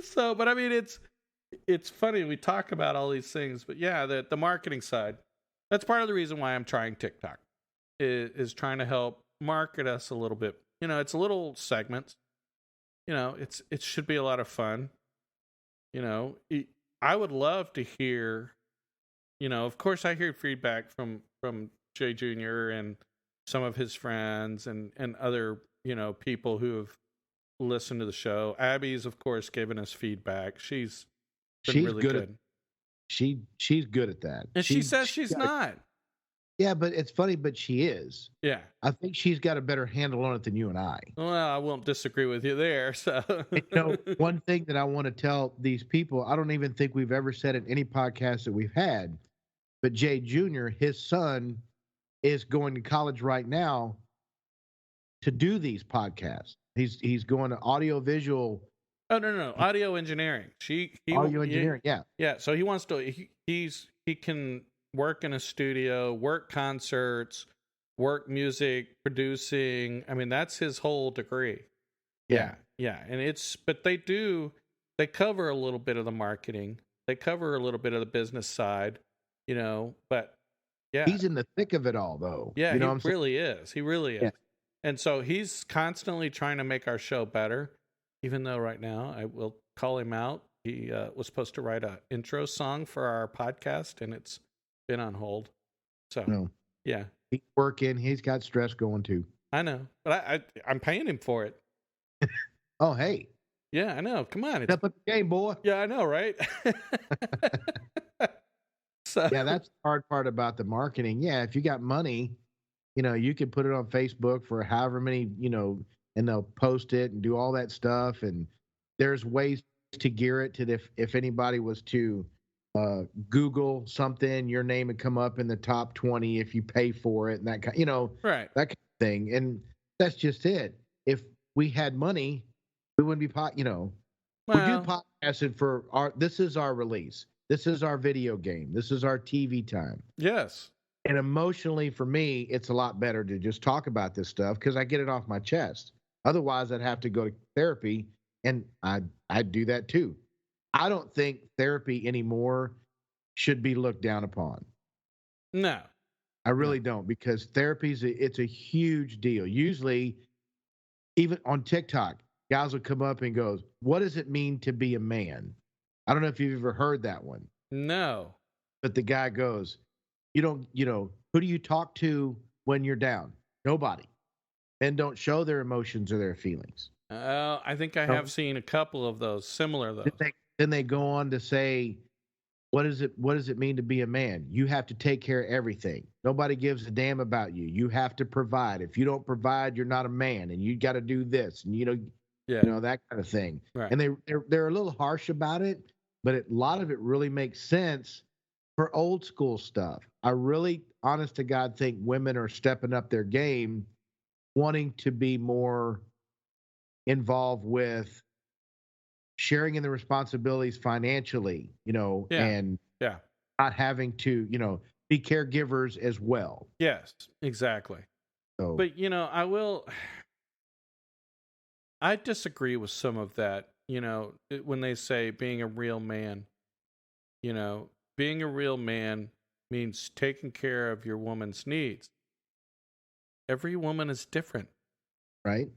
So, but I mean, it's funny we talk about all these things, but yeah, the marketing side. That's part of the reason why I'm trying TikTok. Is trying to help market us a little bit. It's a little segments. It should be a lot of fun. I would love to hear. Of course, I hear feedback from Jay Jr. and some of his friends and other people who have listened to the show. Abby's, of course, given us feedback. She's really good. She's good at that. And she says she's not. Yeah, but it's funny, but she is. Yeah. I think she's got a better handle on it than you and I. Well, I won't disagree with you there. So, one thing that I want to tell these people, I don't even think we've ever said in any podcast that we've had, but Jay Jr., his son, is going to college right now to do these podcasts. He's going to audio visual. Oh, no. Audio engineering. Audio engineering, yeah. Yeah, so he wants to, he can work in a studio, work concerts, work music, producing. I mean, that's his whole degree. Yeah. And but they cover a little bit of the marketing. They cover a little bit of the business side, but yeah. He's in the thick of it all, though. Yeah, he really is. He really is. Yeah. And so he's constantly trying to make our show better, even though right now I will call him out. He was supposed to write an intro song for our podcast, and it's been on hold. So, yeah. He's working. He's got stress going, too. I know. But I'm paying him for it. Oh, hey. Yeah, I know. Come on. Step up the game, boy. Yeah, I know, right? So. Yeah, that's the hard part about the marketing. Yeah, if you got money, you can put it on Facebook for however many, and they'll post it and do all that stuff. And there's ways to gear it to if anybody was to Google something, your name would come up in the top 20 if you pay for it and that kind, right, that kind of thing. And that's just it. If we had money, we wouldn't be we do podcasting for this is our release. This is our video game. This is our TV time. Yes. And emotionally, for me, it's a lot better to just talk about this stuff because I get it off my chest. Otherwise, I'd have to go to therapy, and I'd do that too. I don't think therapy anymore should be looked down upon. No. I really don't, because it's a huge deal. Usually, even on TikTok, guys will come up and goes, "What does it mean to be a man?" I don't know if you've ever heard that one. No. But the guy goes, who do you talk to when you're down? Nobody. Men don't show their emotions or their feelings. I think I have seen a couple of those, similar though. Then they go on to say, what does it mean to be a man? You have to take care of everything. Nobody gives a damn about you. You have to provide. If you don't provide, you're not a man, and you got to do this, and that kind of thing. Right. And they're a little harsh about it, but a lot of it really makes sense for old school stuff. I really, honest to God, think women are stepping up their game, wanting to be more involved with sharing in the responsibilities financially, and not having to, be caregivers as well. Yes, exactly. So, but I disagree with some of that, when they say being a real man. Being a real man means taking care of your woman's needs. Every woman is different. Right.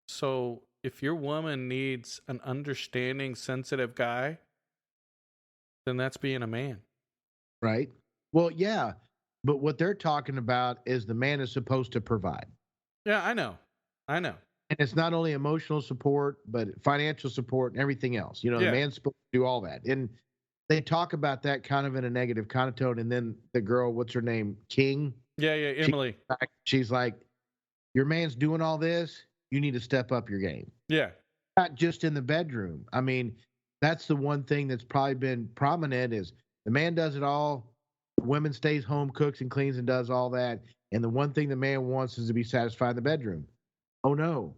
So if your woman needs an understanding, sensitive guy, then that's being a man. Right. Well, yeah. But what they're talking about is the man is supposed to provide. Yeah, I know. And it's not only emotional support, but financial support and everything else. The man's supposed to do all that. And they talk about that kind of in a negative connotation. And then the girl, what's her name? King? Yeah, Emily. She's like, your man's doing all this. You need to step up your game. Yeah. Not just in the bedroom. I mean, that's the one thing that's probably been prominent is the man does it all. The woman stays home, cooks and cleans and does all that. and the one thing the man wants is to be satisfied in the bedroom. Oh no.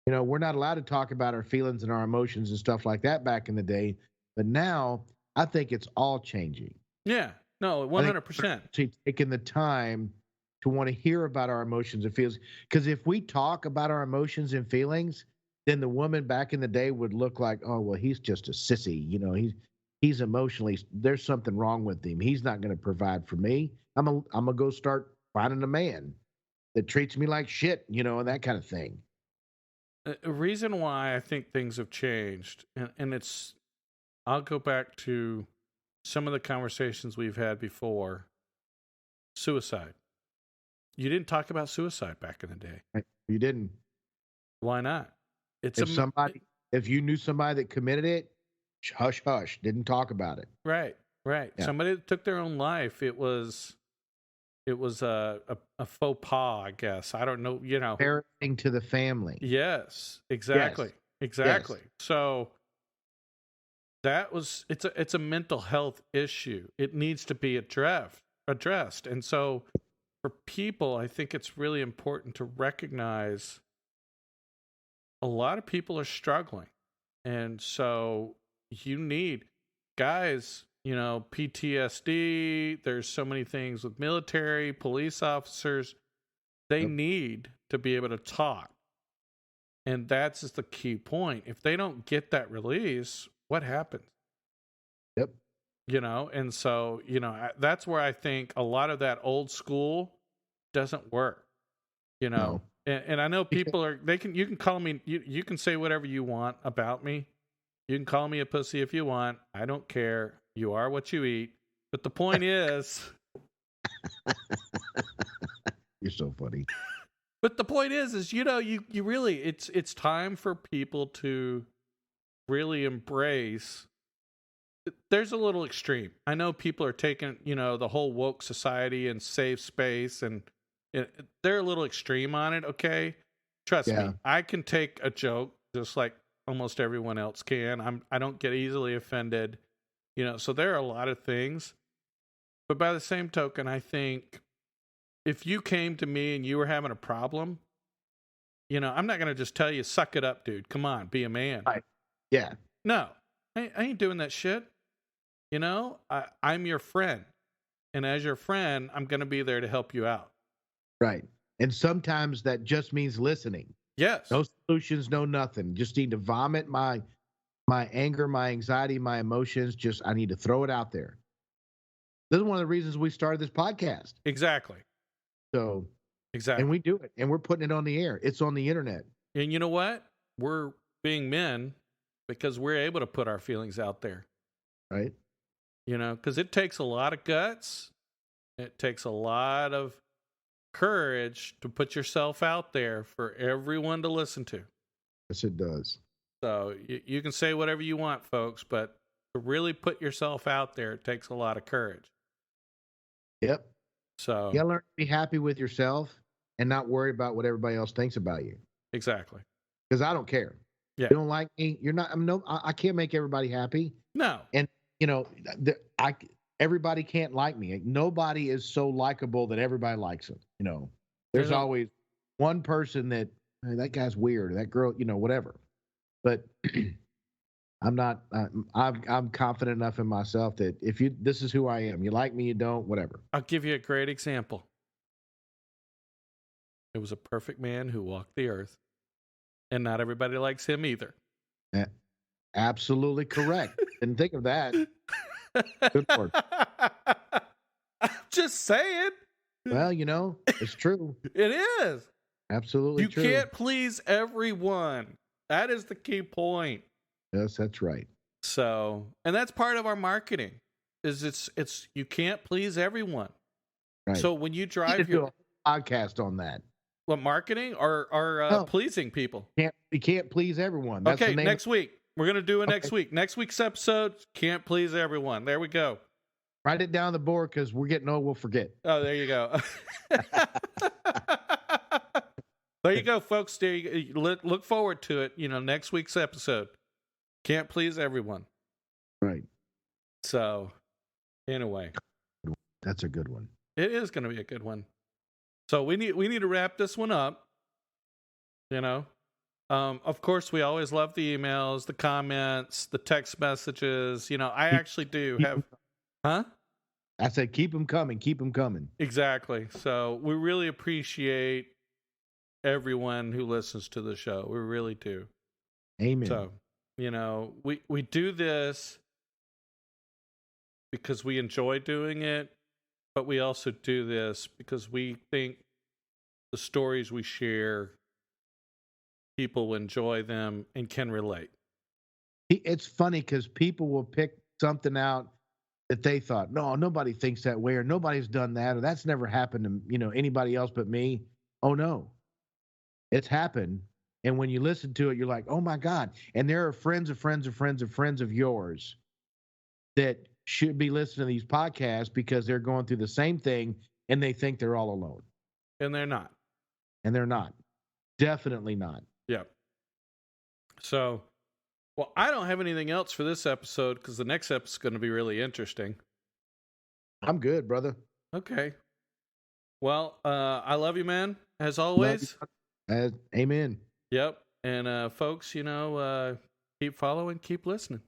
You know, we're not allowed to talk about our feelings and our emotions and stuff like that back in the day. But now I think it's all changing. Yeah. No, 100%. Taking the time to want to hear about our emotions and feelings. Because if we talk about our emotions and feelings, then the woman back in the day would look like, oh, well, he's just a sissy. You know, he's emotionally, there's something wrong with him. He's not going to provide for me. I'm gonna go start finding a man that treats me like shit, you know, and that kind of thing. A reason why I think things have changed, and it's, I'll go back to some of the conversations we've had before. Suicide. You didn't talk about suicide back in the day. Right? You didn't. Why not? If you knew somebody that committed it, hush hush, didn't talk about it. Right. Yeah. Somebody that took their own life. It was a faux pas, I guess. I don't know, you know. Embarrassing to the family. Yes, exactly. Yes. Exactly. Yes. So it's a mental health issue. It needs to be addressed. And so for people, I think it's really important to recognize a lot of people are struggling. And so you need guys, you know, PTSD, there's so many things with military, police officers, they need to be able to talk. And that's just the key point. If they don't get that release, what happens? Yep. You know, and so, you know, that's where I think a lot of that old school doesn't work, you know. No. And I know people you can call me, you can say whatever you want about me. You can call me a pussy if you want. I don't care. You are what you eat. But the point is, you're so funny. But the point is, you know, you really, it's time for people to really embrace. There's a little extreme. I know people are taking, you know, the whole woke society and safe space, and they're a little extreme on it. Okay, trust me, I can take a joke just like almost everyone else can. I don't get easily offended, you know. So there are a lot of things, but by the same token, I think if you came to me and you were having a problem, you know, I'm not going to just tell you, suck it up, dude. Come on, be a man. Right. Yeah. No, I ain't doing that shit. You know, I'm your friend. And as your friend, I'm going to be there to help you out. Right. And sometimes that just means listening. Yes. No solutions, no nothing. Just need to vomit my anger, my anxiety, my emotions. Just, I need to throw it out there. This is one of the reasons we started this podcast. Exactly. So, exactly. And we do it, and we're putting it on the air. It's on the internet. And you know what? We're being men because we're able to put our feelings out there. Right. You know, because it takes a lot of guts. It takes a lot of courage to put yourself out there for everyone to listen to. Yes, it does. So you can say whatever you want, folks, but to really put yourself out there, it takes a lot of courage. Yep. So you gotta learn to be happy with yourself and not worry about what everybody else thinks about you. Exactly. Because I don't care. Yeah. You don't like me. You're not. I can't make everybody happy. No. And you know, everybody can't like me. Nobody is so likable that everybody likes them. You know, there's always one person that, hey, that guy's weird, that girl, you know, whatever. But I'm not. I'm confident enough in myself that this is who I am. You like me, you don't, whatever. I'll give you a great example. It was a perfect man who walked the earth, and not everybody likes him either. Absolutely correct. Didn't think of that. Good work. I'm just saying. Well, you know, it's true. It is. Absolutely true. You can't please everyone. That is the key point. Yes, that's right. So, and that's part of our marketing. Is it's you can't please everyone. Right. So when you drive your podcast on that. What, marketing or pleasing people? You can't please everyone. That's okay, next week. We're going to do it next week. Next week's episode, can't please everyone. There we go. Write it down on the board because we're getting old. We'll forget. Oh, there you go. There you go, folks. There you go. Look forward to it. You know, next week's episode. Can't please everyone. Right. So, anyway. That's a good one. It is going to be a good one. So we need to wrap this one up. You know, of course, we always love the emails, the comments, the text messages. You know, I actually do have, huh? I said, keep them coming. Keep them coming. Exactly. So we really appreciate everyone who listens to the show. We really do. Amen. So, you know, we do this because we enjoy doing it, but we also do this because we think the stories we share, people enjoy them and can relate. It's funny because people will pick something out that they thought, no, nobody thinks that way, or nobody's done that, or that's never happened to anybody else but me. Oh no, it's happened. And when you listen to it, you're like, oh my God. And there are friends of friends of friends of friends of yours that should be listening to these podcasts because they're going through the same thing and they think they're all alone. And they're not. And they're not. Definitely not. Yep. So, well, I don't have anything else for this episode because the next episode is going to be really interesting. I'm good, brother. Okay. Well, I love you, man, as always. Amen. Yep. And folks, keep following, keep listening.